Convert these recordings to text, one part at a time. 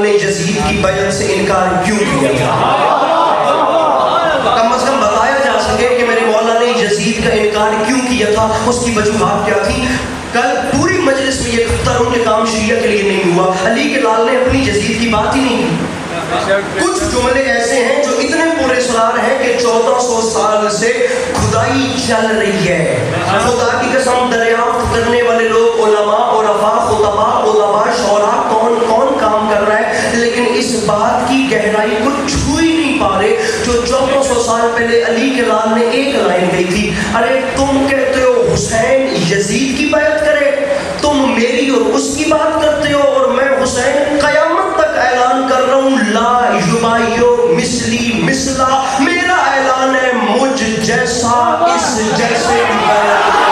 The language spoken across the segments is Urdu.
نے یزید کی بیعت سے انکار کیوں کیا تھا؟ کم از کم بتایا جا سکے کہ میرے مولا نے یزید کا انکار کیوں کیا تھا، اس کی وجوہات کیا تھی۔ کل پوری مجلس میں یہ کہتا ہوں کہ کام شیعہ کے لیے نہیں ہوا، علی کے لال نے اپنی یزید کی بات ہی نہیں کی۔ کچھ جملے ایسے ہیں جو اتنے پورے اسرار ہیں کہ 1400 سال سے کھدائی چل رہی ہے۔ خدا کی قسم دریافت کرنے والے لوگ علماء، عرفاء، خطباء، ادباء، شعراء کون کون کام کر رہا ہے، لیکن اس بات کی گہرائی کو چھو ہی نہیں پا رہے جو 1400 سال پہلے علی کے لال نے ایک لائن کہی تھی، ارے تم کہتے ہو حسین یزید کی بیعت کرے، تم میری اور اس کی بات کرتے ہو، اور میں حسین قیامت تک اعلان کر رہا ہوں لا یبایو مثلی مثلا، میرا اعلان ہے مجھ جیسا اس جیسے کی بیعت کرے۔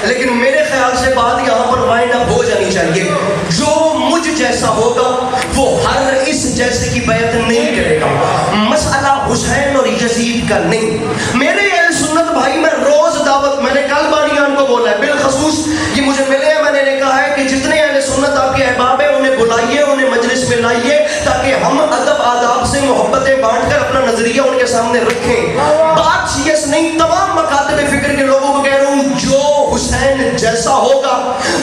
لیکن میرے خیال سے بات یہاں پر وائنڈ اپ ہو جانی چاہیے، جو مجھ جیسا ہوگا وہ ہر اس جیسے کی بیعت نہیں کرے گا۔ مسئلہ حسین اور یزید کا نہیں۔ میرے اہل سنت بھائی، میں روز دعوت، میں نے کل بانیان کو بولا ہے، بالخصوص یہ مجھے ملے ہیں، میں نے کہا ہے کہ جتنے اہل سنت آپ کے احباب ہیں انہیں بلائیے، انہیں مجلس میں لائیے تاکہ ہم ادب آداب سے محبتیں بانٹ کر اپنا نظریہ ان کے سامنے رکھیں۔ بات شیعہ سے نہیں، تمام مکاتب فکر کے لوگوں کو کہہ رہا ہوں، جو حسین جیسا ہوگا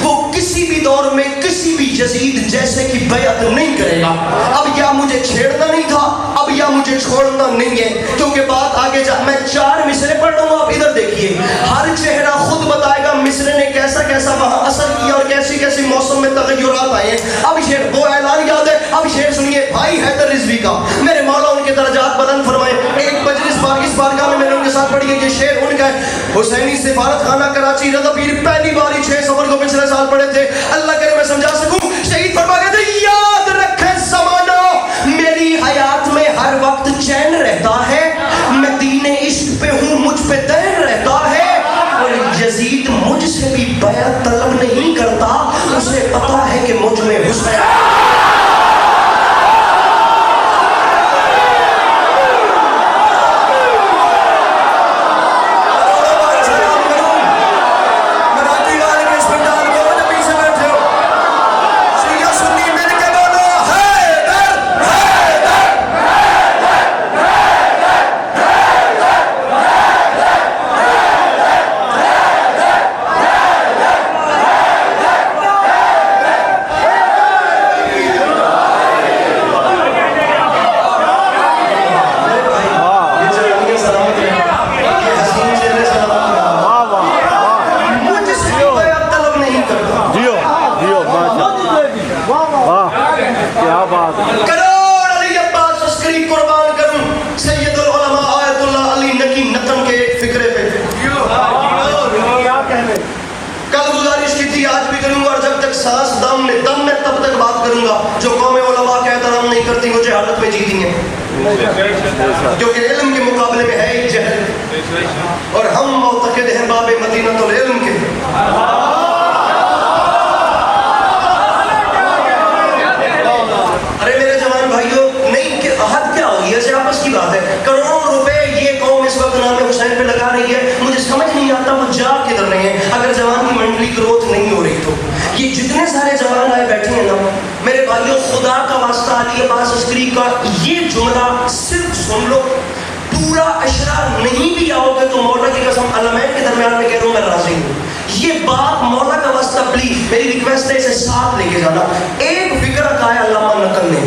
وہ کسی بھی دور میں کسی بھی یزید جیسے کی بیعت نہیں کرے گا۔ اب یا مجھے چھیڑنا نہیں تھا، اب یا مجھے چھوڑنا نہیں ہے، کیونکہ بات آگے جا، میں 4 مصرے پڑھ رہا ہوں، آپ ادھر دیکھیے، ہر چہرہ خود بتائے گا مصرے نے کیسا کیسا وہاں اثر کیا اور کیسی کیسی موسم میں تغیرات آئے ہیں۔ اب شعر وہ اعلان یاد ہے، اب شعر سنیے بھائی حیدر رضوی کا، میرے مولا ان کے درجات بلند فرمائے۔ ایک مجلس اس بارگاہ میں نے ان کے ساتھ پڑھی ہے، یہ شعر ان کا ہے، حسینی سفارت خانہ کراچی رضا پیر پہلی باری 6 سفر کو پچھلے سال پڑھے تھے، اللہ کرے میں سمجھا سکوں۔ شہید فرما گئے تھے، یاد رکھے زمانہ میری حیات میں ہر وقت چین رہتا ہے، میں دین عشق پہ ہوں مجھ پہ دین رہتا ہے، اور یزید مجھ سے بھی بیعت طلب نہیں کرتا، اسے پتا ہے کہ مجھ میں حسین۔ جو قوم علماء کا احترام نہیں کرتی وہ جہالت میں جیتی ہیں، کیونکہ علم کے مقابلے میں ہے ہی جہل، اور ہم معتقد ہیں باب مدینۃ العلم کے۔ ارے میرے جوان بھائیوں، نہیں کہ حد کیا ہوگی، ایسے آپس کی بات ہے، کروڑوں روپے یہ قوم اس وقت نام حسین پہ لگا رہی ہے، مجھے سمجھ نہیں آتا وہ جا کدھر رہے ہیں اگر جوان کی منٹلی گروتھ نہیں ہو رہی تو۔ یہ جتنے سارے جوان آئے بیٹھے ہیں نا میرے بھائیوں، خدا کا واسطہ علی عباس عسکری کا یہ جملہ صرف سن لو، پورا اشرا نہیں بھی آؤ گے تو مولا کی قسم علمین کے درمیان میں کہہ رہا ہوں میں راضی ہوں۔ یہ بات مولا کا واسطہ پلیز میری ریکویسٹ ہے اسے ساتھ لے کے جانا۔ ایک فکر کا ہے علامہ نقل نے،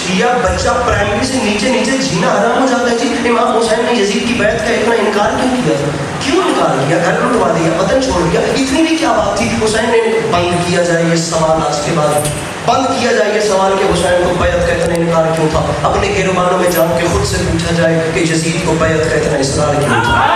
شیعہ بچہ پرائمری سے نیچے نیچے جینا حرام ہو جاتا ہے. جی امام حسین نے یزید کی بیعت کا اتنا انکار کیوں کیا تھا؟ کیوں انکار کیا؟ گھر لٹوا دیا, وطن چھوڑ دیا, اتنی بھی کیا بات تھی؟ حسین نے بند کیا جائے یہ سوال, آج کے بعد بند کیا جائے یہ سوال کہ حسین کو بیعت کا اتنا انکار کیوں تھا. اپنے گروبانوں میں جاؤ کہ خود سے پوچھا جائے کہ یزید کو بیعت کا اتنا اصرار کیوں تھا.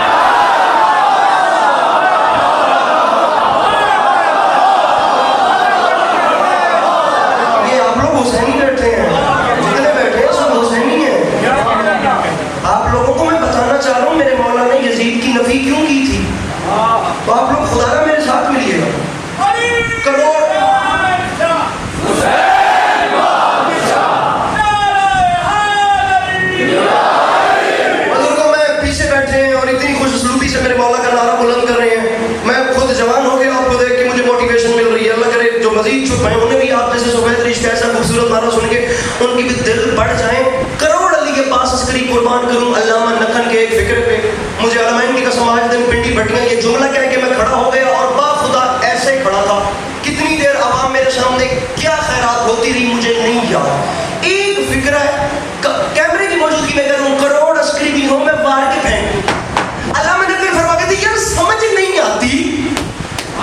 تو آپ لوگ خدا را میرے ساتھ ملیے گا. کروڑ بزرگوں میں پیچھے بیٹھے ہیں اور اتنی خوش اسلوبی سے میرے مولا کا نعرہ بلند کر رہے ہیں. میں خود جوان ہو گیا, آپ کو دیکھ کے مجھے موٹیویشن مل رہی ہے. اللہ کرے جو مزید چھپ ہیں انہیں بھی آپ جیسے سفید ریش کا ایسا خوبصورت نعرہ سن کے ان کی بھی دل بڑھ جائیں. کروڑ علی کے پاس عسکری قربان کروں علامہ نکھن کے ایک فکر پہ. مجھے علمائن کی قسم آج دن پنڈی بھٹیاں یہ جملہ کہہ کے میں کھڑا ہو گیا اور با خدا ایسے ہی کھڑا تھا. کتنی دیر عوام میرے سامنے کیا خیرات ہوتی رہی مجھے نہیں یاد. ایک فکر ہے کیمرے کی موجودگی میں کروں, کروڑ عسکری بھی ہوں, میں وار کے پھینکوں. علامہ نکھن فرما کہتے یار سمجھ نہیں آتی,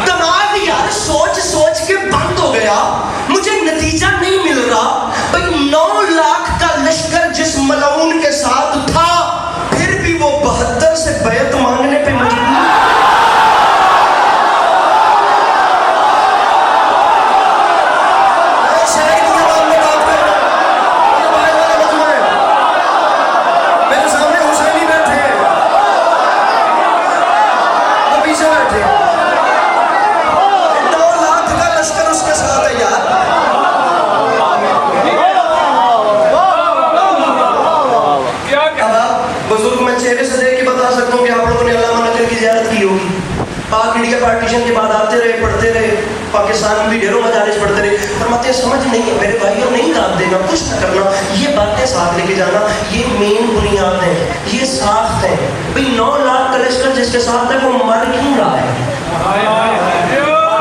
دماغ یار سوچ سوچ کے بند ہو گیا, مجھے نتیجہ نہیں مل رہا. بھائی 9 لاکھ کا لشکر جس ملعون کے ساتھ تھا پھر بھی وہ 72 سے بیعت مانگنے پہ مجبور. پاک انڈیا پارٹیشن کے بعد آتے رہے, پڑھتے رہے, پاکستان میں بھی ڈھیروں مدارس پڑھتے رہے. فرماتے ہیں سمجھ نہیں ہے میرے بھائیوں, نہیں داد دینا, کچھ نہ کرنا, یہ باتیں ساتھ لے کے جانا, یہ مین بنیاد ہیں, یہ ساخت ہے. بھئی 9 لاکھ کا لشکر جس کے ساتھ ہے وہ مر کیوں رہا ہے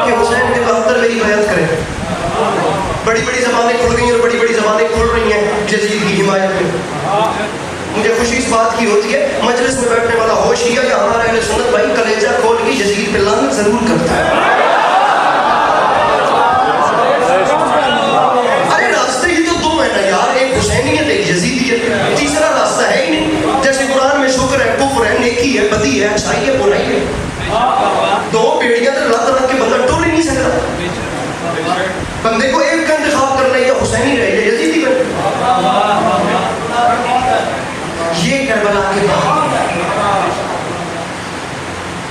کہ حسین کے 72 میری بیعت کرے. بڑی بڑی زبانیں کھل گئی اور بڑی بڑی زبانیں کھل رہی ہیں یزید کی حمایت میں. مجھے خوشی اس بات کی ہوتی ہے مجلس میں بیٹھنے والا ہوش ہی ہے کہ ہمارا اہل سنت بھائی کلیجہ کھول کے یزید پہ لعنت ضرور کرتا ہے. ارے راستے ہی تو 2 ہیں نا یار, ایک حسینیت ایک یزیدیت, تیسرا راستہ ہے ہی نہیں. جیسے قرآن میں شکر ہے, کفر ہے, نیکی ہے, بدی ہے, اچھائی ہے, برائی ہے. 2 بیڑیاں تو رات رات کے بندہ ٹول ہی نہیں سکتا. بندے کو ایک کا انتخاب کرنا ہے, یا حسینی رہے یا یزیدی بنے. یہ کربلا کے بعد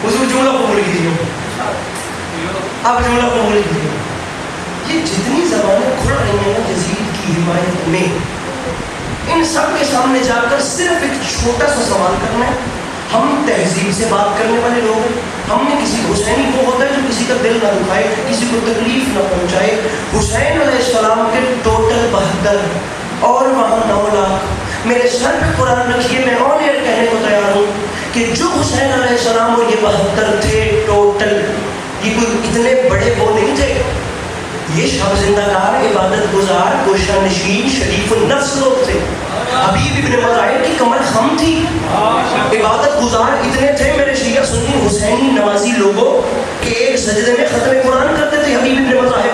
حضور جملہ قبول کیجیے, آپ جملہ قبول کیجیے. یہ جتنی زبانیں کھل رہی ہیں یزید کی حمایت میں, ان سب کے سامنے جا کر صرف ایک چھوٹا سا سوال کرنا ہے. ہم تہذیب سے بات کرنے والے لوگ ہیں. ہم نے کسی حسینی وہ ہوتا ہے جو کسی کا دل نہ دکھائے, کسی کو تکلیف نہ پہنچائے. حسین علیہ السلام کے ٹوٹل 72 اور وہاں 9 لاکھ. میرے سر پہ قرآن رکھیے, میں آن ایئر کہنے کو تیار ہوں کہ جو حسین علیہ السلام اور یہ 72 تھے ٹوٹل, یہ کوئی اتنے بڑے وہ نہیں تھے. یہ شب زندہ دار, عبادت گزار, گوشہ نشین, شریف النفس لوگ تھے. حبیب ابن مظاہر کی کمر خم تھی. عبادت گزار اتنے تھے میرے شیعہ سنی حسینی نوازی لوگوں کہ ایک سجدے میں ختم قرآن کرتے تھے حبیب ابن مظاہر.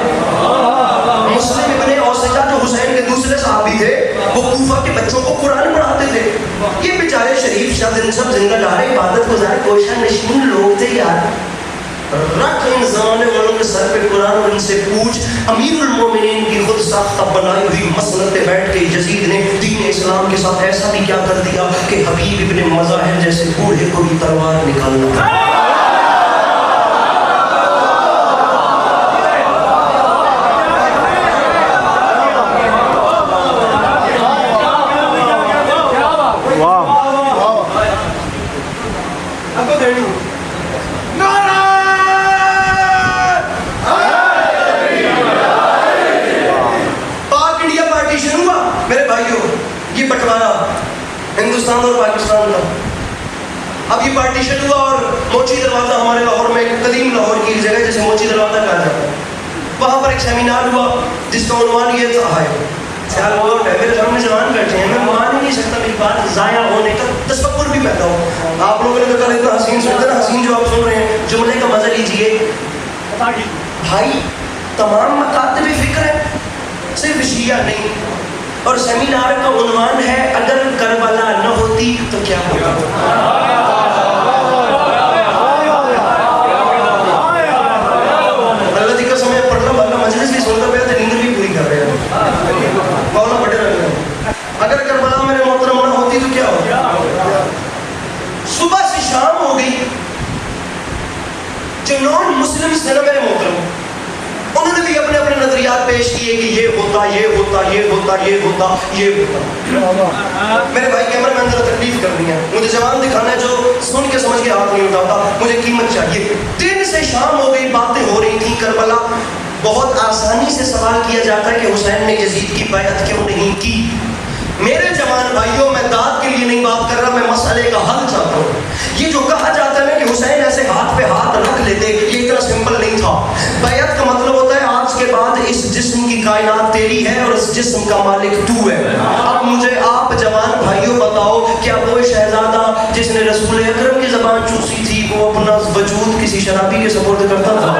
مسلم ابن اوسجہ جو حسین کے دوسرے صحابی تھے, وہ کوفہ کے بچوں کو قرآن پڑھاتے تھے. یہ بیچارے شریف شب سب زندہ دار, عبادت گزار, گوشہ نشین لوگ تھے یار. رکھ انسان والوں کے سر پہ قرآن اور ان سے پوچھ, امیر المومنین کی خود ساختہ بنائی ہوئی مسند پہ بیٹھ کے یزید نے دین اسلام کے ساتھ ایسا بھی کیا کر دیا کہ حبیب ابن مظاہر جیسے بوڑھے کو بھی تلوار نکالنا. ہندوستان اور پاکستان کا اب یہ پارٹیشن ہوا اور موچی دروازہ ہمارے لاہور میں, قدیم لاہور کی ایک جگہ جسے موچی دروازہ کہا جاتا ہے, وہاں پر ایک سیمینار ہوا جس کا عنوان یہ تھا ہے سیال کوٹ ہے، میرے سامنے جوان بیٹھے ہیں، میں مان ہی نہیں سکتا میری بات ضائع ہونے کا تصور بھی پیدا ہو. آپ لوگوں نے تو کل اتنا حسین سنتے نا، حسین جو آپ سن رہے ہیں جملے کا مزہ لیجئے. بھائی تمام مکاتب فکر ہیں، صرف شیعہ نہیں. اور سیمینار کا عنوان ہے اگر کربلا نہ ہوتی تو کیا ہوتا. اللہ کی قسم ہے پڑھنا والا مجلس بھی سنتا پیا تو نیند بھی پوری کر رہے ہیں. مولانا پڑھے رہے ہیں اگر کربلا میرے محترم نہ ہوتی تو کیا ہوتا. صبح سے شام ہو گئی، جو نان مسلم تھے نا میرے محترم، انہوں نے بھی اپنے اپنے نظریات پیش کیے کہ یہ ہوتا یہ ہوتا یہ ہوتا یہ ہوتا یہ ہوتا. میرے بھائی کیمرہ مین ذرا تکلیف کرنی ہے، مجھے جوان دکھانا ہے جو سن کے سمجھ کے ہاتھ نہیں اٹھاتا، مجھے قیمت چاہیے. دن سے شام ہو گئی، باتیں ہو رہی تھیں کربلا. بہت آسانی سے سوال کیا جاتا ہے کہ حسین نے یزید کی بیعت کیوں نہیں کی. میرے جوان بھائیوں، میں داد کے لیے نہیں بات کر رہا، میں مسئلے کا حل چاہتا ہوں. یہ جو کہا جاتا ہے کہ حسین ایسے ہاتھ پہ ہاتھ رکھ لیتے، یہ اتنا سمپل نہیں تھا. بیعت کا مطلب ہوتا ہے آج کے بعد اس جسم کی کائنات تیری ہے اور اس جسم کا مالک تو ہے. اب مجھے آپ جوان بھائیوں بتاؤ، کیا وہ شہزادہ جس نے رسول اکرم کی زبان چوسی تھی وہ اپنا وجود کسی شرابی کے سپرد کرتا تھا؟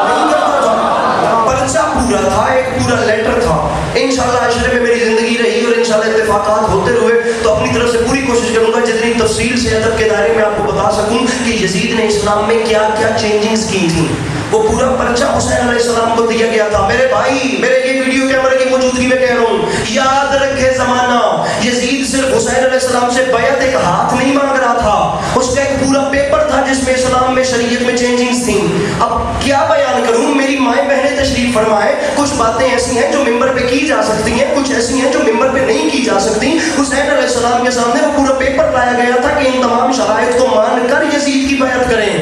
نہیں کرتا تھا. پرچہ پورا تھا، ایک پورا لیٹر تھا. انشاءاللہ عشرے میں میری زندگی رہی اور انشاءاللہ اتفاقات ہوتے ہوئے تو اپنی طرف سے پوری کوشش کروں گا جتنی تفصیل سے ادب کے دائرے میں آپ کو بتا سکوں کہ یزید نے اسلام میں کیا کیا چینجنگز کی تھیں. وہ پورا پرچہ حسین علیہ السلام کو دیا گیا تھا. میرے بھائی، میرے یہ ویڈیو کیمرے کی موجودگی میں کہہ رہا ہوں، یاد رکھے زمانہ، یزید صرف حسین علیہ السلام سے بیعت ایک ہاتھ نہیں مانگ رہا تھا، اس کا ایک پورا پیپر تھا جس میں اسلام میں شریعت میں چینجنگز تھیں. اب کیا بیان کروں، میری مائیں بہنیں تشریف فرمائیں. کچھ باتیں ایسی ہیں جو ممبر پہ کی جا سکتی ہیں، کچھ ایسی ہیں جو ممبر پہ نہیں کی جا سکتی. حسین علیہ السلام کے سامنے وہ پورا پیپر لایا گیا تھا کہ ان تمام شرائط کو مان کر یزید کی بیعت کریں.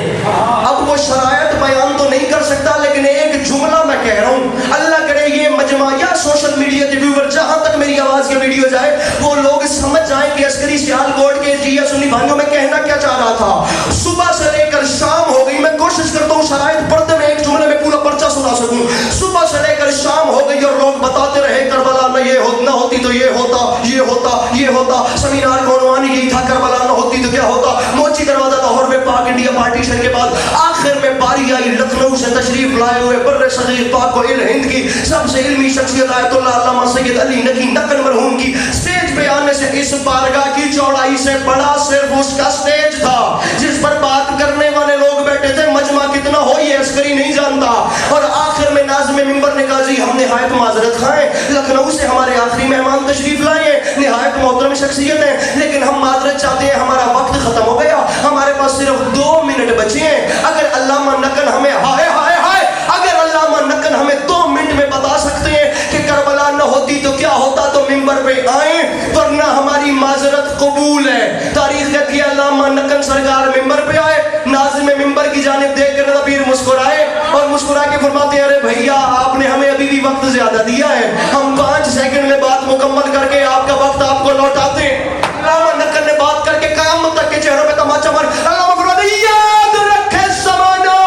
اب وہ شرائط بیان تو نہیں کر سکتا، لیکن ایک جملہ میں کہہ رہا ہوں، اللہ کرے یہ مجمع یا سوشل میڈیا کے ویور جہاں تک میری آواز کے ویڈیو جائے وہ لوگ سمجھ جائیں کہ عسکری سیال کوٹ کے جی سنی بھائیوں میں کہنا کیا چاہ رہا تھا. صبح سے لے کر شام ہو گئی، میں کوشش کرتا ہوں شرائط پڑھتے میں ایک جملے میں پورا پرچہ سنا سکوں. صبح سے لے کر شام ہو گئی اور لوگ بتاتے رہے کربلا نہ یہ نہ ہوتی تو یہ ہوتا یہ ہوتا یہ ہوتا. سیمینار کا عنوان یہی تھا، کربلا نہ ہوتی تو کیا ہوتا. موچی دروازہ لاہور میں پاک انڈیا پارٹیشن کے بعد آخر میں باری آئی لکھنؤ سے تشریف لائے ہوئے بر صغیر پاک و ہند کی سب سے علمی شخصیت آیت اللہ علامہ سید علی نقی نقل مرحوم کی. اسٹیج پہ آنے سے اس بارگاہ کی چوڑائی سے بڑا صرف اس کا اسٹیج تھا جس پر بات کرنے والے لوگ بیٹھے تھے. مجمع کتنا ہو یہ عسکری نہیں جانتا. اور آخر میں ناظم ممبر نے کہا جی ہم نہایت معذرت خواہیں، لکھنؤ سے ہمارے آخری مہمان تشریف لائے ہیں، نہایت محترم شخصیت ہیں، لیکن ہم معذرت چاہتے ہیں، ہمارا وقت ختم ہو گیا، ہمارے پاس صرف 2 منٹ بچے ہیں. اگر علامہ نقل ہمیں ہائے ہائے ہائے اگر علامہ نقل ہمیں 2 منٹ میں بتا سکتے ہیں کہ کربلا نہ ہوتی تو کیا ہوتا تو ممبر پہ آئیں، ورنہ ہماری معذرت قبول ہے. تاریخ کہتی ہے علامہ نقل سرکار ممبر پہ آئے، ناظم ممبر کی جانب دیکھ کر نبیر مسکرائے اور مسکرا کے فرماتے ہیں ارے بھیا آپ نے ہمیں ابھی بھی وقت زیادہ دیا ہے، ہم 5 سیکنڈ میں بات مکمل کر کے آپ کا وقت آپ کو لوٹاتے ہیں. علامہ نقل نے بات کر کے قیامت تک کے چہروں پہ تماچا مار. علامہ فرماتے ہیں یاد رکھے زمانہ،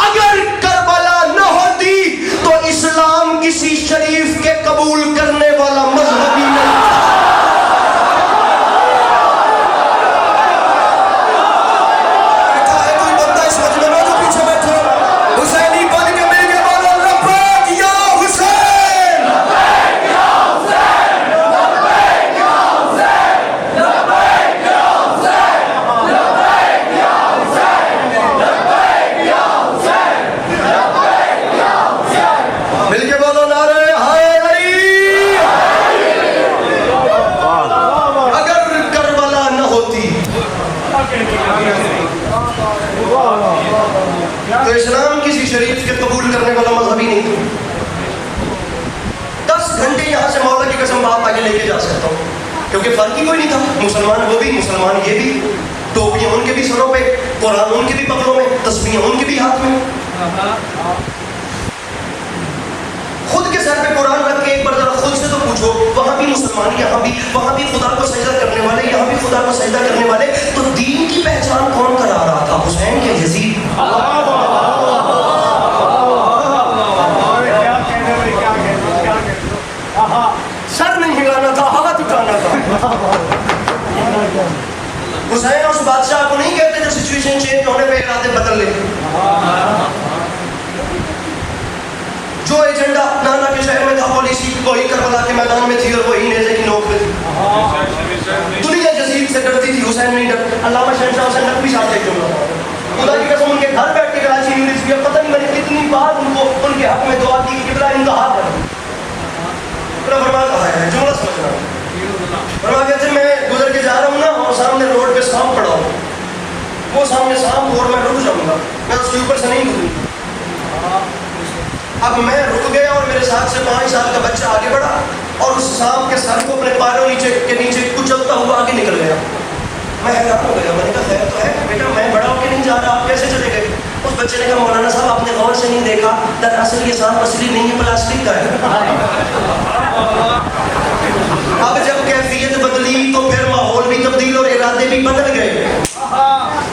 اگر کربلا نہ ہوتی تو اسلام کسی شریف کے قبول کرنے والا مذہبی نہیں تھا. تو اسلام کسی شریف کے قبول کرنے والا مذہبی نہیں تھا. 10 گھنٹے یہاں سے مولا کی قسم بات آگے لے کے جا سکتا ہوں کیونکہ فرق ہی کوئی نہیں تھا. مسلمان وہ بھی، مسلمان یہ بھی، ٹوپیاں ان کے بھی سروں پہ، قرآن ان کے بھی پگڑوں میں، تسبیحیں ان کے بھی ہاتھ میں. خود کے سر پہ قرآن رکھ کے ایک بار ذرا خود سے تو پوچھو، وہاں بھی مسلمان، یہاں بھی، وہاں بھی خدا کو سجدہ کرنے والے، یہاں بھی خدا کو سجدہ کرنے والے. تو دین کی پہچان کون کرا رہا تھا، حسین کے یزید؟ سر نہیں ہلانا تھا, ہاتھ اٹھانا تھا. حسین اس بادشاہ کو نہیں کہتے جو سچویشن چینج ہونے پہ ارادے بدل لے. جو ایجنڈا نانا کے شہر میں تھا, پالیسی وہی کربلا کے میدان میں تھی اور وہی نیزے کی نوک پہ تھی. دنیا یزید سے ڈرتی تھی, حسین نہیں ڈر. علامہ شہنشاہ حسین نقوی صاحب دیکھ لوں گا, خدا کی قسم ان کے گھر بیٹھ کے کراچی یونیورسٹی میں پتہ نہیں میں نے کتنی بار ان کو ان کے حق میں دعا کی کہ قبلہ ان کا ہاتھ ہے. میرا فرما کہا ہے, جملہ سمجھنا. فرما کہتے میں گزر کے جا رہا ہوں نا, اور سامنے روڈ پہ سانپ پڑا ہوں, وہ سامنے سانپ اور میں رک جاؤں گا, میں اس کے اوپر سے نہیں گزروں. اب میں رک گیا اور میرے ساتھ سے 5 سال کا بچہ آگے بڑھا اور اس سانپ کے سر کو اپنے پاروں کے نیچے کچلتا ہوا آگے نکل گیا. میں حیران ہو گیا, میں نے کہا خیر تو ہے بیٹا, میں بڑا ہو کے نہیں جا رہا, آپ کیسے چلے گئے؟ اس بچے نے کہا مولانا صاحب آپ نے غور سے نہیں دیکھا, دراصل یہ سانپ اصلی نہیں ہے, پلاسٹک کا ہے. اب جب کیفیت بدلی تو پھر ماحول بھی تبدیل اور ارادے بھی بدل گئے.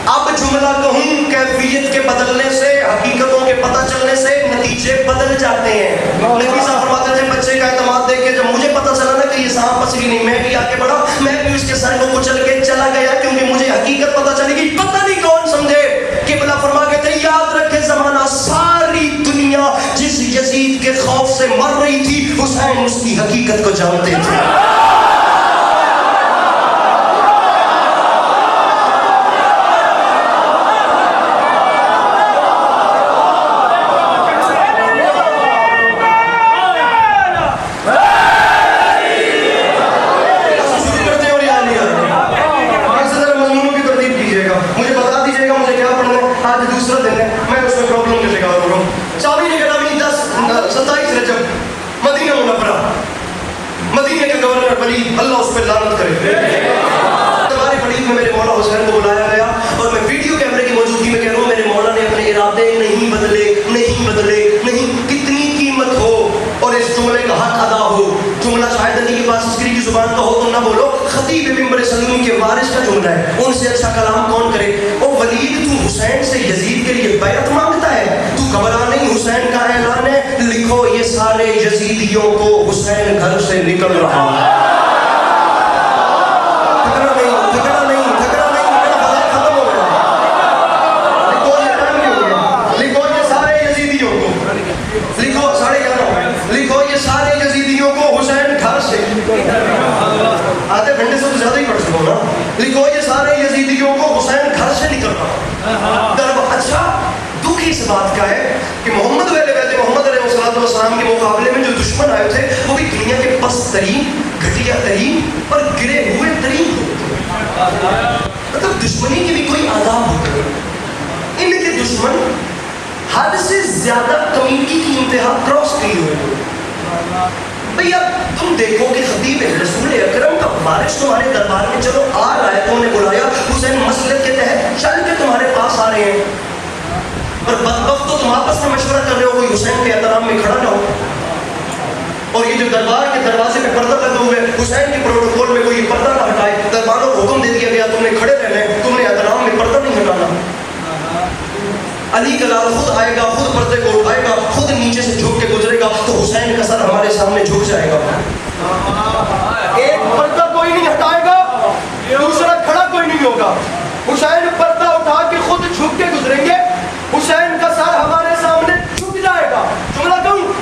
اب جملہ کہوں, کیفیت کے بدلنے سے, حقیقتوں کے پتہ چلنے سے نتیجے بدل جاتے ہیں. نبی صاحب فرماتے تھے بچے کا اعتماد دیکھ کے جب مجھے پتہ چلا نا کہ یہ سانپ اصلی نہیں, میں بھی آگے بڑھا, میں بھی اس کے سر کو کچل کے چلا گیا, کیونکہ مجھے حقیقت پتہ چلی گئی. پتہ نہیں کون سمجھے کہ بلا فرما کے تھے یاد رکھے زمانہ, ساری دنیا جس یزید کے خوف سے مر رہی تھی, حسین اس کی حقیقت کو جانتے تھے. اللہ اس پہ لعنت کرے. تمہارے فریق میں میرے مولا حسین کو بلایا گیا اور میں ویڈیو کیمرے کی موجودگی میں کہہ رہا ہوں میرے مولا نے اپنے ارادے نہیں بدلے, نہیں بدلے, نہیں. کتنی قیمت ہو اور اس جملے کا حق ادا ہو. جملہ شاید علی کے پاس عسکری کی زبان کا ہو تو نہ بولو, خطیب ممبر سلیم کے وارث کا جملہ ہے, ان سے اچھا کلام کون کرے. او ولید تو حسین سے یزید کے لیے بیعت مانگتا ہے, تو گھبرا نہیں, حسین کا اعلان ہے, لکھو یہ سارے یزیدیوں کو حسین گھر سے نکل رہا ہے. آدھے گھنٹے سے تو زیادہ ہی پڑھ سکو نا. لکھو یہ سارے یزیدیوں کو حسین گھر سے نکل رہا. اچھا دکھ اس بات کا ہے کہ محمد محمد علیہ السلام کے مقابلے میں جو دشمن آئے تھے وہ بھی دنیا کے پست ترین, گھٹیا ترین اور گرے ہوئے ترین ہوتے. مطلب دشمنی کے بھی کوئی آداب ہوتے ہیں. ان کے دشمن حد سے زیادہ کمیونٹی کی انتہا کراس کی ہوئے. بھئی اب تم دیکھو کہ خطیب رسول اکرم کا وارث تمہارے دربار میں چلو آ رہا ہے, تم نے بلایا, حسین مسلک کے تحت چل کے تمہارے پاس آ رہے ہیں, اور بدبخت تو تم آپس میں مشورہ کر رہے ہو, کوئی حسین کے احترام میں کھڑا نہ ہو. اور یہ جو دربار کے دروازے پہ پردہ لگے ہوئے, حسین کے پروٹوکول میں کوئی پردہ نہ ہٹائے. درباروں کو حکم دے دیا گیا تم نے کھڑے رہنا ہے, تم نے احترام میں پردہ نہیں ہٹانا. علی کا لال خود آئے گا, خود پردے کو اٹھائے گا, خود نیچے سے جھک کے گزرے گا, تو حسین کا سر ہمارے سامنے جھک جائے گا. ایک پردہ کوئی نہیں ہٹائے گا, دوسرا کھڑا کوئی نہیں ہوگا. حسین پردہ اٹھا کے خود جھک کے گزریں گے, حسین کا سر ہمارے سامنے جھک جائے گا. جملہ کہوں,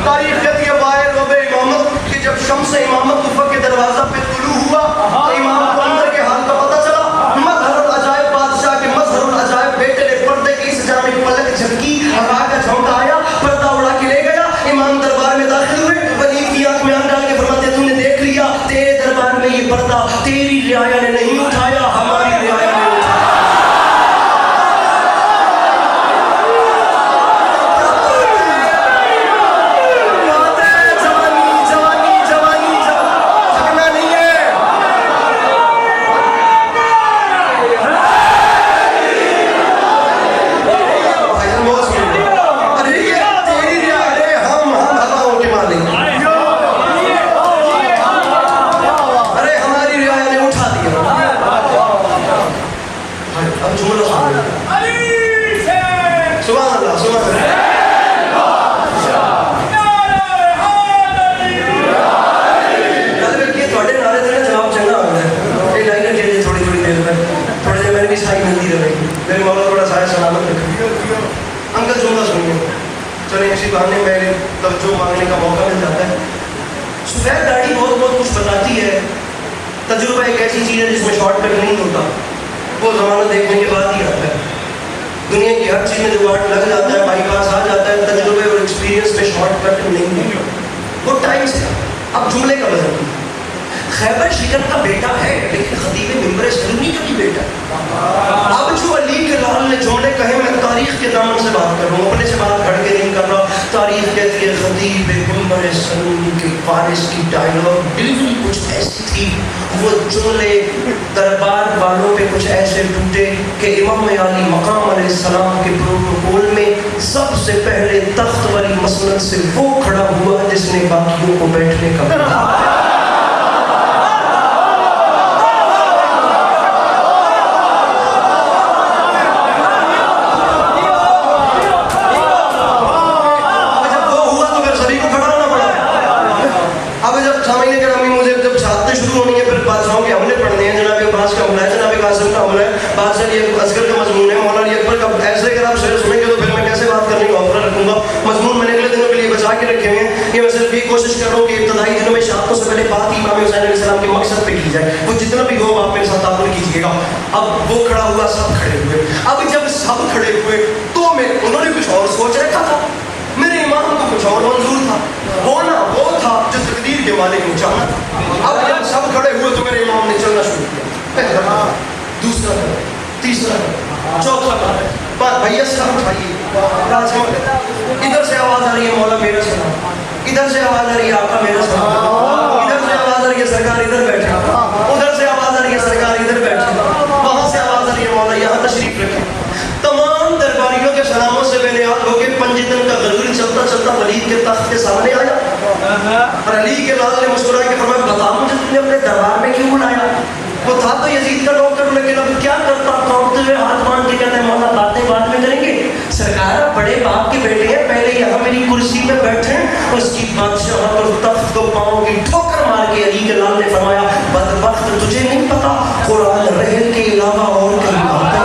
تاریخ کہتی ہے باہر رب امامت کہ جب شمس امامت افق کے دروازہ پہ طلوع ہوا تو امام کو اندر کے حال کا پتہ چلا. مظہر العجائب بادشاہ کے مظہر العجائب بیٹے نے پردے کی اس جانب پلک جھپکی, ہوا کا جھونکا آیا, پردہ اڑا کے لے گیا. امام دربار میں داخل ہوئے, ولید کی آنکھ میں آنکھ ڈال کے فرماتے تم نے دیکھ لیا تیرے دربار میں یہ پردہ تیری رعایا نے نہیں اٹھایا, ہماری رعایا نے اٹھایا. سفید داڑھی بہت بہت کچھ بتاتی ہے. تجربہ ایک ایسی چیز ہے جس میں شارٹ کٹ نہیں ہوتا. وہ زمانہ دیکھنے کے بعد ہی آتا ہے. دنیا کی ہر چیز میں جگاڑ لگ جاتا ہے, بائی پاس آ جاتا ہے. تجربے اور ایکسپیرینس میں شارٹ کٹ نہیں ہے. وہ ٹائم سے. اب جملے کا وزن, خیبر شکر کا بیٹا ہے لیکن خطیب ممبر سلمی کا بھی بیٹا ہے. اب جو علی کے لال نے جملے کہے, میں تاریخ کے دامن سے بات کر رہا ہوں, اپنے سے بات گھڑ کے نہیں کر رہا. تاریخ کہتی ہے خطیب ممبر سلمی کے وارث کی ڈائلاگ بالکل کچھ ایسی تھی. وہ جملے دربار والوں پہ کچھ ایسے ٹوٹے کہ امام علی مقام علیہ السلام کے پروٹوکول میں سب سے پہلے تخت والی مسند سے وہ کھڑا ہوا جس نے باقیوں کو بیٹھنے کا کہا. اصغر کا مضمون ہے, مولانا علی اکبر کا. ایسے اگر آپ شعر سنیں گے تو پھر میں کیسے بات کرنے کا آفر رکھوں گا. مضمون میں نے اگلے دنوں کے لیے بچا کے رکھے ہوئے ہیں. یہ میں صرف یہ کوشش کر رہا ہوں کہ ابتدائی دنوں میں شہادتوں سے پہلے بات امام حسین علیہ السلام کے مقصد پہ کی جائے. وہ جتنا بھی ہو آپ میرے ساتھ تعاون کیجیے گا. اب وہ کھڑا ہوا, سب کھڑے ہوئے. اب جب سب کھڑے ہوئے تو انہوں نے کچھ اور سوچ رکھا تھا, میرے امام کو کچھ اور منظور تھا. ہونا وہ تھا جو تقدیر کے مالک نے چاہا تھا. اب جب سب کھڑے ہوئے تو میرے امام نے چلنا شروع کیا. پہلا, دوسرا, تیسرا, چوتھا. بھیا سلام اٹھائیے. ادھر سے آواز آ رہی ہے مولا میرا سلام, ادھر سے آواز آ رہی ہے آقا میرا سلام, ادھر سے آواز آ رہی ہے سرکار ادھر بیٹھے, ادھر سے آواز آ رہی ہے سرکار ادھر بیٹھے, وہاں سے آواز آ رہی ہے مولا یہاں تشریف رکھیں. تمام درباریوں کے سلاموں سے بے نیاز ہو کے پنجتن کا غرور چلتا چلتا ولید کے تخت کے سامنے آیا. اور علی کے لال نے مسکرا کے فرمایا, بتا مجھے تم نے اپنے دربار میں کیوں بلایا؟ وہ تھا تو یزید کا نوکر, لیکن اب کیا کرتا, کانپتے ہوئے ہاتھ باندھ کے کہتے ہیں مولا باتیں بعد میں کریں گے. سرکار آپ بڑے باپ کے بیٹے ہیں, پہلے یہاں میری کرسی پہ بیٹھے, اس کی بادشاہت اور تخت کو پاؤں کی ٹھوکر مار کے علی کے لال نے فرمایا, بدبخت تجھے نہیں پتا قرآن رحل کے علاوہ اور کہیں بات ہے.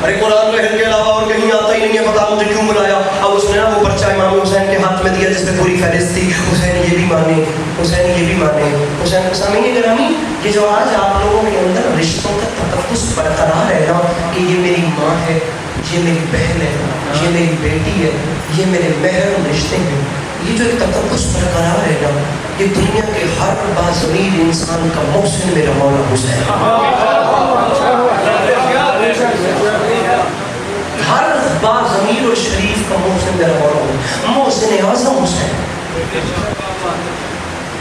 ارے قرآن رحل کے علاوہ اور کہیں آتا ہی نہیں ہے, بتا مجھے کیوں بلایا. اب اس نے نا وہ پرچہ امام حسین کے ہاتھ میں دیا جس میں پوری فہرست تھی. حسین یہ بھی مانے, حسین یہ بھی مانے. حسین کے سامنے گرامی, یہ جو آج آپ لوگوں کے اندر رشتوں کا تقدس برقرار ہے نا, کہ یہ میری ماں ہے, یہ میری بہن ہے, یہ میری بیٹی ہے, یہ میرے محرم رشتے ہیں, یہ جو ایک تقدس برقرار ہے نا, یہ دنیا کے ہر باضمیر انسان کا محسن میرا مولا حسین. ہر باضمیر اور شریف کا محسن میرا مولا محسن اعظم حسین.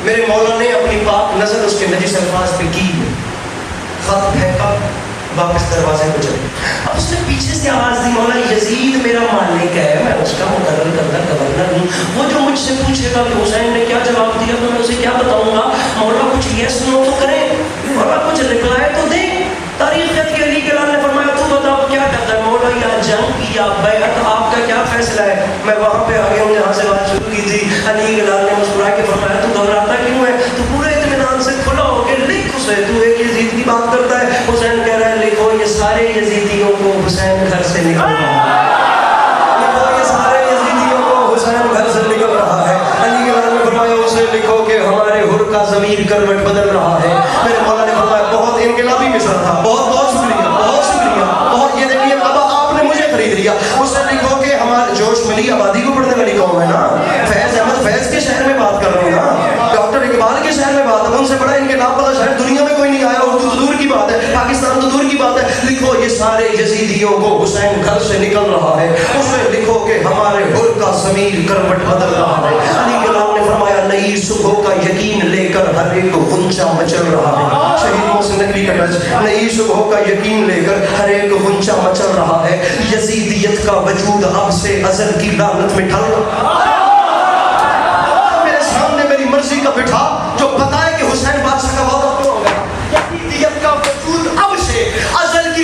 میرے مولا نے اپنی پاک نظر اس کے نجس الفاظ پہ کی, خط پھینکا, واپس دروازے کو چلے. اب اس نے پیچھے سے آواز دی, مولا یزید میرا مالک ہے, میں اس کا مقرر کردہ گورنر ہوں. وہ جو مجھ سے پوچھے گا کہ حسین نے کیا جواب دیا تو میں اسے کیا بتاؤں گا. مولا کچھ یس نو تو کریں, مولا کچھ رپلائی تو دیں. تاریخ کے علی کے لال نے فرمایا, تو بتاؤ کیا کہتا ہے مولا, یا جنگ یا بیعت, آپ کا کیا فیصلہ ہے. میں وہاں پہ آگے ہوں جہاں سے بات شروع کی تھی. علی کے لال نے مسکرا کے فرمایا, تو گھبراتا کیوں ہے, تو پورے اطمینان سے کھلا ہو کے لکھ اسے, تو ایک یزید کی بات کرتا ہے. حسین کہہ رہا ہے لکھو, یہ سارے یزیدیوں کو حسین گھر سے نکل رہا ہے, لکھو یہ سارے یزیدیوں کو حسین گھر سے نکل رہا ہے. علی کے لال نے فرمایا اسے لکھو کہ ہمارے حر کا ضمیر کروٹ بدل رہا ہے. میرے مولا نے فرمایا بہت انقلابی مصرع تھا, بہت بہت شکریہ, بہت شکریہ, بہت. یہ دیکھیے اب آپ نے مجھے خرید لیا. اسے لکھو کہ ہمارے جوش ملی آبادی کو پڑھنے والی قوم ہے نا, فیض احمد فیض کے شہر میں بات کر رہا ہوں نا, ڈاکٹر اقبال کے شہر میں بات ہے, ان سے بڑا انقلاب والا شہر دنیا میں کوئی نہیں آیا. اردو تو دور کی بات ہے, پاکستان تو دور کی بات ہے. لکھو یہ سارے یزیدیوں کو حسین گھر سے نکل رہا ہے. اسے لکھو کہ ہمارے حر کا ضمیر کروٹ بدل رہا ہے. علی کے لال نے فرمایا نئی صبح کا یقین لے کر ہر ایک غنچہ مچل رہا ہے. شہید محسن نقوی کا ٹچ, نئی صبح کا یقین لے کر ہر ایک غنچہ مچل رہا ہے. یزیدیت کا وجود اب سے ازل کی لعنت میں ڈھل رہا ہے. میرے سامنے میری مرضی کا بٹھا جو بتائے کہ حسین بادشاہ کا وعدہ پورا ہو گیا. یزیدیت کا وجود اب سے ازل کی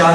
4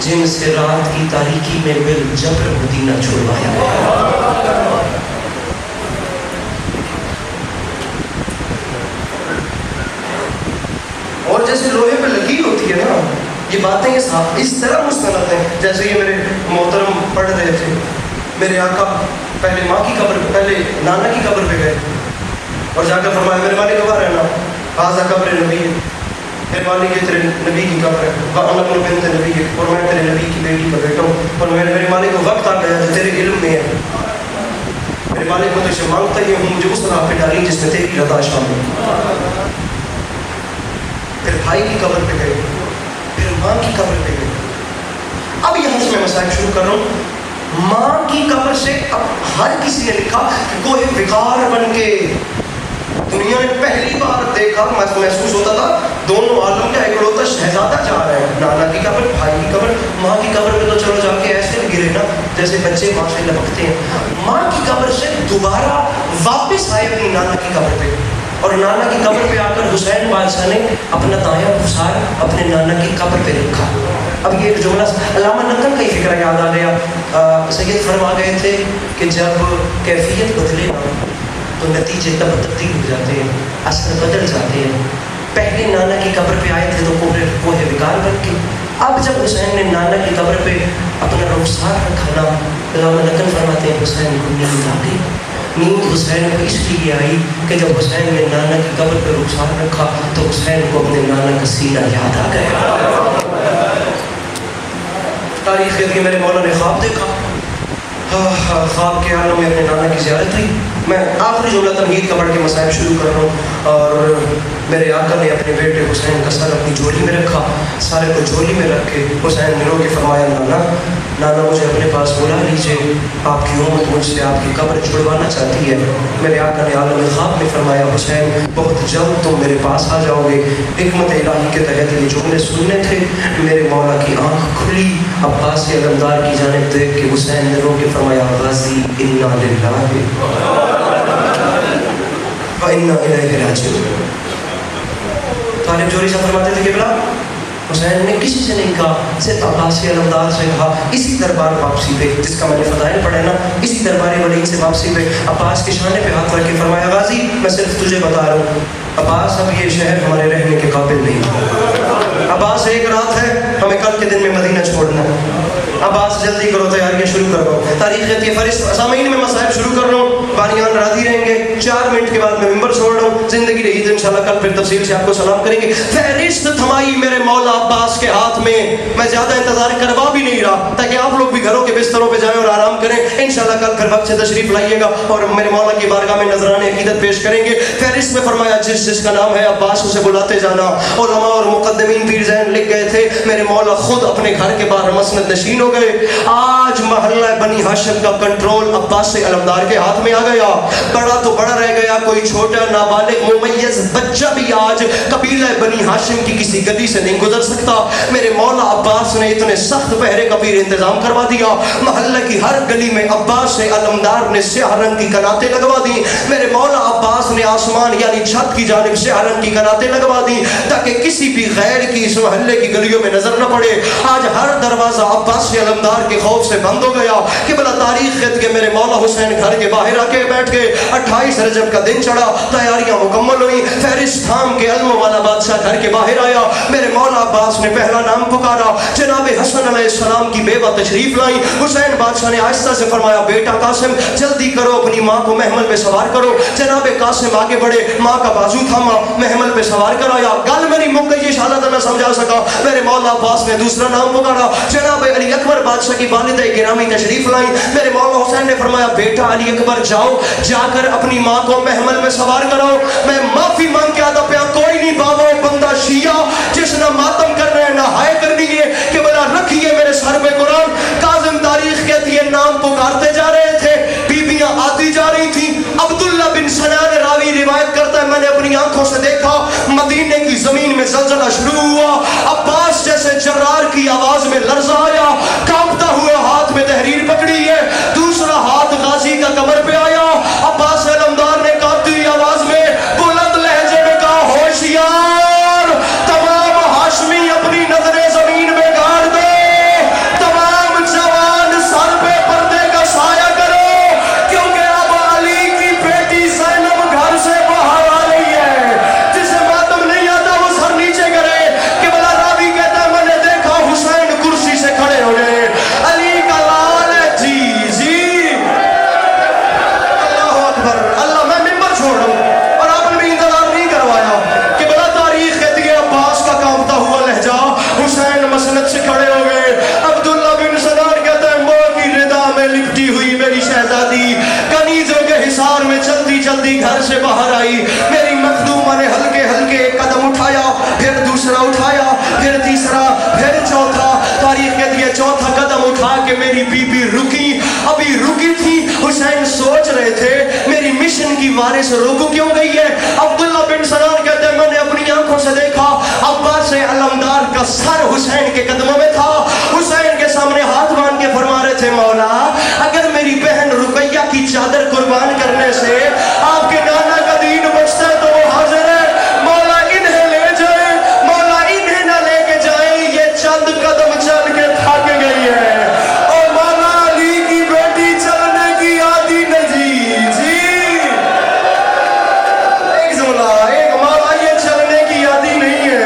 جن سے رات کی تاریکی میں بل جبر مدینہ چھڑوایا گیا. اور جیسے لوہے پہ لکیر ہوتی ہے نا، یہ باتیں اس طرح مستند ہیں. جیسے یہ میرے محترم پڑھ رہے تھے، میرے آقا پہلے ماں کی قبر پہ، پہلے نانا کی قبر پہ گئے اور جا کر فرمایا میرے والد کہاں رہنا، حاضہ قبر نبی ہے. میرے والد کے تیرے نبی کی قبر ہے، وَأَنَا ابْنُ بِنْتِ نبی ہے، اور میں تیرے نبی کی بیٹی کا بیٹا ہوں. اور میرے والد کو وقت آ گیا جو تیرے علم میں ہے، میرے والد کو تجھ سے مانگتا ہی ہوں مجھے اس راہ پہ ڈالی جس میں تیری رضا شامل ہے. پھر بھائی کی قبر پہ گئے، پھر ماں کی قبر پہ گئے. اب یہاں سے میں مسائل شروع کر رہا ہوں. ماں کی قبر سے اب ہر کسی نے لکھا کہ کوئی وقار بن کے دنیا نے پہلی بار دیکھا، محسوس ہوتا تھا دونوں عالم کا اکلوتا شہزادہ جا رہا ہے. نانا کی قبر، بھائی کی قبر. ماں کی قبر پہ تو چلو جا کے ایسے گرے نا جیسے بچے ماں سے لپکتے ہیں. ماں کی قبر سے دوبارہ واپس آئے اپنی نانا کی قبر پہ، اور نانا کی قبر پہ آ کر حسین بادشاہ نے اپنا دایاں خسار اپنے نانا کی قبر پہ رکھا. اب یہ جملہ علامہ نقل کا ہی فکر یاد آ گیا. سید فرما گئے تھے کہ جب کیفیت بدلے نا تو نتیجے تب تبدیل ہو جاتے ہیں، اثر بدل جاتے ہیں. پہلے نانا کی قبر پہ آئے تھے تو کوہ وقار بن کے، اب جب حسین نے نانا کی قبر پہ اپنا رخسار رکھا نا، علامہ نقل فرماتے ہیں حسین کو نیند آ گئی. نیند حسین کو اس لیے آئی کہ جب حسین نے نانا کی قبر پہ رخسار رکھا تو حسین کو اپنے نانا کا سینہ یاد آ گیا. تاریخ ہے کہ میرے مولا نے خواب دیکھا، خواب کے عالم میں اپنے نانا کی زیارت ہوئی. میں آخری جملہ تمہید کا پڑھ کے مسائل شروع کر رہا ہوں. اور میرے آقا نے اپنے بیٹے حسین کا سر اپنی جھولی میں رکھا، سارے کو جھولی میں رکھ کے حسین نے رو کے فرمایا نانا مجھے اپنے پاس بلا لیجیے، آپ کی امت مجھ سے آپ کی قبر چھڑوانا چاہتی ہے. میرے آقا نے عالم خواب میں فرمایا حسین بہت جلد تم میرے پاس آ جاؤ گے. حکمت الہی کے تحت یہ جملے سننے تھے. میرے مولا کی آنکھ کھلی، عباس علمدار کی جانب دیکھ کے حسین نے رو کے فرمایا غازی انا للہ وَإِنَّا إِلَيْهِ رَاجِعُونَ. طالب جوری سے فرماتے تھے کہ بلا حسین نے کسی سے نہیں کہا، صرف عباس علمدار سے کہا. اسی دربار واپسی پہ جس کا میں نے فضائل پڑھے نا، اسی دربار ولید سے واپسی پہ عباس کے شانے پہ ہاتھ رکھ کے فرمایا غازی میں صرف تجھے بتا رہا ہوں عباس اب یہ شہر ہمارے رہنے کے قابل نہیں. عباس ایک رات ہے، ہمیں کل کے دن میں مدینہ چھوڑنا ہے. عباس جلدی کرو، تیاریاں شروع کرو. تاریخ ہے فرشت سامعین میں مسائل شروع کر رہا ہوں، بانیان راضی رہیں گے. 4 منٹ کے بعد میں ممبر چھوڑ رہا ہوں. زندگی رہی تو انشاءاللہ کل پھر تفصیل سے آپ کو سلام کریں گے. فہرست تھمائی میرے مولا عباس کے ہاتھ میں. میں زیادہ انتظار کروا بھی نہیں رہا تاکہ آپ لوگ بھی گھروں کے بستروں پہ جائیں اور آرام کریں. انشاءاللہ کل پھر وقت سے تشریف لائیے گا اور میرے مولا کی بارگاہ میں نذران عقیدت پیش کریں گے. فہرست میں فرمایا جس کا نام ہے عباس اسے بلاتے جانا. علماء اور مقدمین پیر ذہن لکھ گئے تھے. میرے مولا خود اپنے گھر کے باہر مسند نشین ہو گئے. آج محلہ بنی ہاشم کا کنٹرول عباس علمدار کے ہاتھ میں آ گیا. بڑا تو بڑا رہ گیا، کوئی چھوٹا نابالغ ممیز بچہ بھی آج قبیلہ بنی ہاشم کی کسی گلی سے نہیں گزر سکتا. میرے مولا عباس نے اتنے سخت پہرے کا پیر انتظام کروا دیا. محلہ کی ہر گلی میں عباس علمدار نے سیاہ رنگ کی کناتیں لگوا دی. میرے مولا عباس نے آسمان یعنی چھت کی جانب سیاہ رنگ کی کناتیں لگوا دی تاکہ کسی بھی غیر کی اس محلے کی گلیوں میں نظر نہ پڑے. آج ہر دروازہ عباس علمدار کے خوف سے بند ہو گیا کہ بلا تاریخ خط کے میرے مولا حسین گھر کے باہر آ کے بیٹھ گئے. 28 رجب کا دن چڑھا، تیاریاں مکمل ہوئی. فہرست تھام کے علم والا بادشاہ گھر کے باہر آیا. میرے مولا عباس نے پہلا نام پکارا. جناب حسن علیہ السلام کی بیوہ تشریف لائی. حسین بادشاہ نے آہستہ سے فرمایا بیٹا قاسم جلدی کرو، اپنی ماں کو محمل پہ سوار کرو. جناب قاسم آگے بڑھے، ماں کا بازو تھاما، محمل پہ سوار کرایا. گل میری مک گئی، انشاءاللہ میں سمجھا سکا. میرے مولا عباس نے دوسرا نام پکارا. جناب علی اکبر بادشاہ کی والدہ گرامی تشریف لائیں. میرے مولا حسین نے فرمایا بیٹا علی اکبر جاؤ، جا کر اپنی ماں کو محمل میں سوار کرو. میں معافی مانگ کے آتا پیا، کوئی نہیں بابا بندہ شیعہ جس نہ ماتم کر رہے ہیں نہ ہائے کرنی ہے کہ بلا رکھیے میرے سر پہ قرآن. کاظم تاریخ کہتی ہے نام پکارتے جا رہے تھے، بیبیاں آتی جا رہی تھیں. عبداللہ بن سنان راوی روایت کرتا ہے میں نے اپنی آنکھوں سے دیکھا مدینے کی زمین میں زلزلہ شروع ہوا. عباس جیسے جرار کی آواز میں لرزہ آیا، کانپتا ہوا ہاتھ میں تحریر پکڑی ہے، دوسرا ہاتھ غازی کا کمر پہ آیا. عباس علمدار نے کانپتی ہوئی آواز میں بلند لہجے میں کہا ہوشیار تمام ہاشمی اپنی نظریں زمین میں گاڑ دے. میں لپٹی ہوئی میری شہزادی کنیزوں کے حصار میں چلتی چلتی گھر سے باہر آئی. میری مخدومہ نے ہلکے ہلکے ایک قدم اٹھایا, پھر دوسرا اٹھایا, پھر تیسرا, پھر چوتھا. تاریخ کہتی ہے چوتھا قدم اٹھا کے میری بی بی رکی. ابھی رکی تھی. حسین سوچ رہے تھے میری مشن کی وارث رک کیوں گئی ہے. عبداللہ بن سنان کہتے ہیں میں نے اپنی آنکھوں سے دیکھا عباس علمدار کا سر حسین کے قدموں میں تھا. حسین کے سامنے ہاتھ باندھ کے فرما رہے تھے مولا اگر میری بہن رقیہ کی چادر قربان کرنے سے آپ کے نانا کا دین بچتا ہے تو وہ حاضر ہے. مولا انہیں لے جائیں, مولا انہیں نہ لے کے جائیں, یہ چند قدم چل کے تھک گئی ہے. اور مولا علی کی بیٹی چلنے کی عادی نہیں. جی ایک جملہ, ایک مولا یہ چلنے کی عادی نہیں ہے.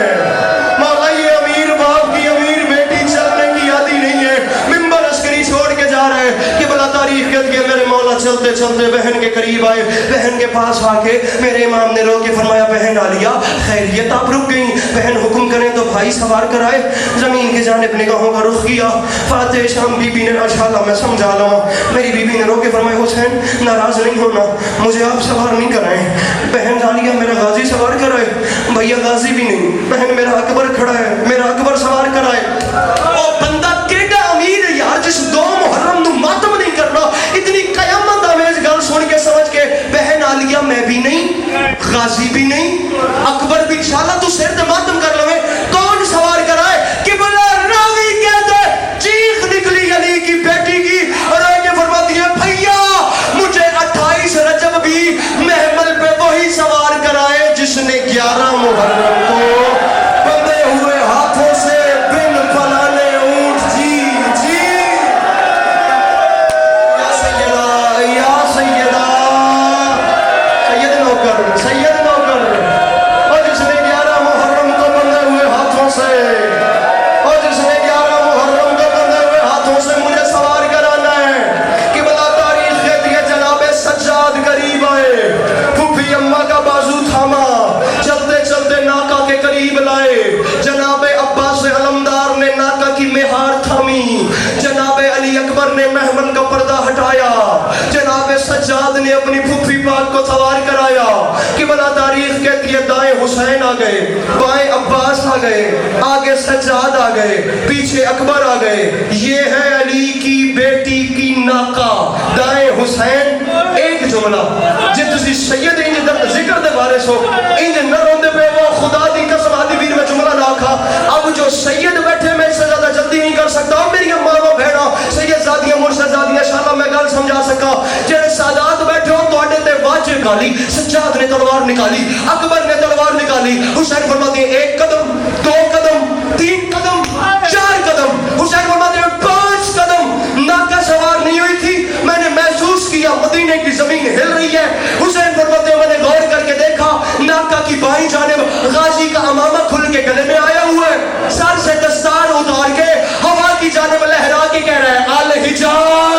مولا یہ امیر باپ کی امیر بیٹی چلنے کی عادی نہیں ہے. ممبر عسکری چھوڑ کے جا رہے کہ بلا تاریخ کہتی ہے میرے مولا چلتے چلتے بہن کے قریب آئے. بہن کے پاس آ کے میرے امام نے رو کے فرمایا بہن عالیہ خیریت آپ رک گئیں. بہن حکم کریں تو بھائی سوار کرائے. زمین کی جانب نگاہوں کا رخ کیا. فاتح شام بی بی نے انشاءاللہ میں سمجھا لوں. میری بی بی نے رو کے فرمایا حسین ناراض نہیں ہونا, مجھے آپ سوار نہیں کرائیں. بہن عالیہ میرا غازی سوار کرائے. بھیا غازی بھی نہیں, بہن میرا اکبر کھڑا ہے, میرا اکبر سوار کرائے. او بندہ کیڑا امیر ہے یار جس 2 محرم نو ماتم نہیں کرنا. اتنی قیامت آمیز گل سن کے سمجھ کے بہن عالیہ میں بھی نہیں, غازی بھی نہیں, اکبر بھی انشاءاللہ تو سر تے ماتم کر لوے. کون سوار کرائے کہ بلا راوی کہتے چیخ نکلی علی کی بیٹی کی اور آگے فرماتی ہے بھیا مجھے 28 رجب بھی محمل پہ وہی سوار کرائے جس نے 11 محرم کو بندے ہوئے ہاتھوں سے بن پلانے اونٹ. جی جی یا سیدہ, یا سیدہ, سید نوکر, سید نوکر, اور جس نے 11 محرم کو بندے ہوئے ہاتھوں سے, اور جس نے 11 محرم کو بندے ہوئے ہاتھوں سے مجھے سوار کرانا ہے. کہ بلا تاریخ کہتی ہے جناب سجاد قریب آئے, پھوپھی اماں کا بازو تھاما, چلتے چلتے ناکا کے قریب لائے. جناب عباس علمدار نے ناکا کی مہار تھامی. جناب علی اکبر نے محمل کا پردہ ہٹایا. جناب سجاد نے اپنی پھوپھی پاک کو سوار کرایا. کہ بلا تاریخ کہتی ہے دائیں حسین آ گئے, بائیں عباس آ گئے, آگے سجاد آ گئے, پیچھے اکبر آ گئے. یہ ہے علی کی بیٹی کی ناکا, دائیں حسین. ایک جملہ جی تسی سید انج درد ذکر دے بارے سو انج نہ روندے پہ وہ خدا دی قسم آدھی ویر میں جملہ نہ آکھا. اب جو سید بیٹھے میں اس سے زیادہ جلدی نہیں کر سکتا. میری ماں بہنا سید زادیاں مرشد زادیاں انشاءاللہ میں گل سمجھا سکا. جڑے سادات بیٹھے ہو تو اڈے تے واجہ نکالی, سجاد نے تلوار نکالی, اکبر نے تلوار نکالی. حسین فرماتے ہیں 1 قدم, 2 قدم, 3 قدم, 4 قدم. حسین فرماتے ہیں 5 قدم. ناکا سوار نہیں ہوئی تھی, میں نے محسوس کیا مدینے کی زمین ہل رہی ہے. حسین فرماتے ہیں میں نے غور کر کے دیکھا ناکا کی بائیں جانب غازی کا امامہ کھل کے گلے میں آیا ہوا ہے, سر سے دستار اتار کے ہوا کی جانب لہرا کے کہہ رہا ہے الحجاز